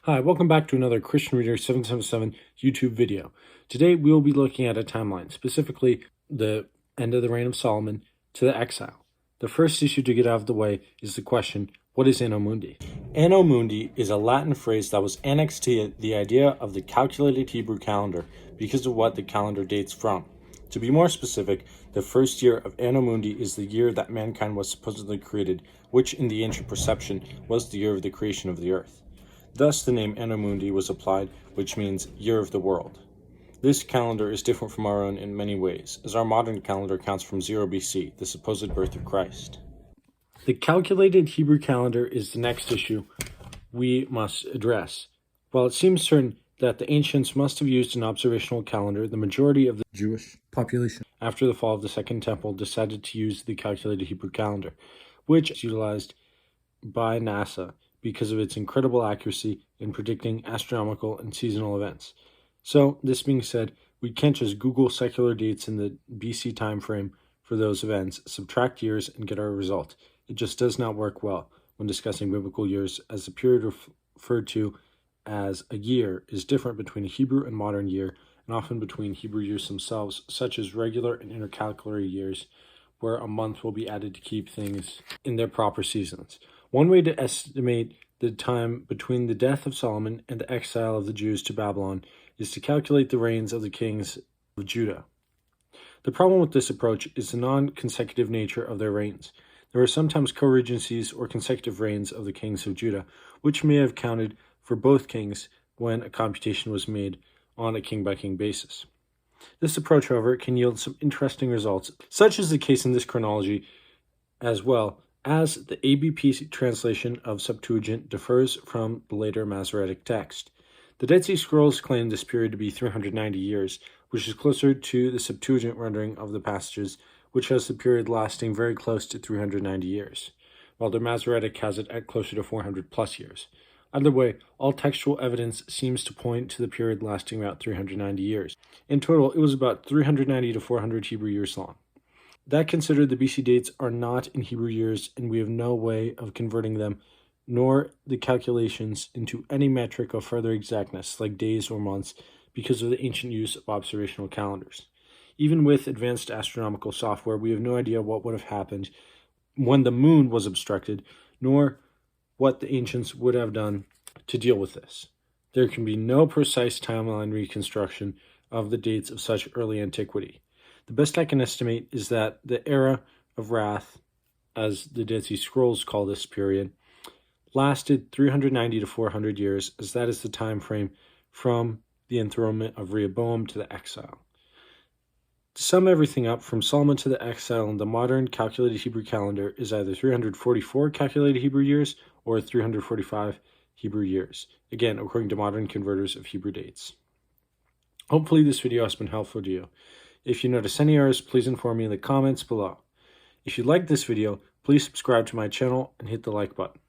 Hi, welcome back to another Christian Reader 777 YouTube video. Today we will be looking at a timeline, specifically the end of the reign of Solomon to the exile. The first issue to get out of the way is the question, what is anno mundi? Anno mundi is a Latin phrase that was annexed to the idea of the calculated Hebrew calendar because of what the calendar dates from. To be more specific, the first year of anno mundi is the year that mankind was supposedly created, which in the ancient perception was the year of the creation of the earth. Thus the name anno mundi was applied, which means year of the world. This calendar is different from our own in many ways, as our modern calendar counts from 0 BC, the supposed birth of Christ. The calculated Hebrew calendar is the next issue we must address. While it seems certain that the ancients must have used an observational calendar, the majority of the Jewish population after the fall of the Second Temple decided to use the calculated Hebrew calendar, which is utilized by NASA because of its incredible accuracy in predicting astronomical and seasonal events. So, this being said, we can't just Google secular dates in the BC time frame for those events, subtract years, and get our result. It just does not work well when discussing biblical years, as the period referred to as a year is different between a Hebrew and modern year, and often between Hebrew years themselves, such as regular and intercalary years, where a month will be added to keep things in their proper seasons. One way to estimate the time between the death of Solomon and the exile of the Jews to Babylon is to calculate the reigns of the kings of Judah. The problem with this approach is the non-consecutive nature of their reigns. There are sometimes co-regencies or consecutive reigns of the kings of Judah, which may have counted for both kings when a computation was made on a king-by-king basis. This approach, however, can yield some interesting results, such as the case in this chronology, as well as the ABP translation of Septuagint differs from the later Masoretic text. The Dead Sea Scrolls claim this period to be 390 years, which is closer to the Septuagint rendering of the passages, which has the period lasting very close to 390 years, while the Masoretic has it at closer to 400 plus years. Either way, all textual evidence seems to point to the period lasting about 390 years. In total, it was about 390 to 400 Hebrew years long. That considered, the BC dates are not in Hebrew years, and we have no way of converting them, nor the calculations, into any metric of further exactness, like days or months, because of the ancient use of observational calendars. Even with advanced astronomical software, we have no idea what would have happened when the moon was obstructed, nor what the ancients would have done to deal with this. There can be no precise timeline reconstruction of the dates of such early antiquity. The best I can estimate is that the era of wrath, as the Dead Sea Scrolls call this period, lasted 390 to 400 years, as that is the time frame from the enthronement of Rehoboam to the exile. To sum everything up, from Solomon to the exile in the modern calculated Hebrew calendar is either 344 calculated Hebrew years or 345 Hebrew years, again, according to modern converters of Hebrew dates. Hopefully this video has been helpful to you. If you notice any errors, please inform me in the comments below. If you like this video, please subscribe to my channel and hit the like button.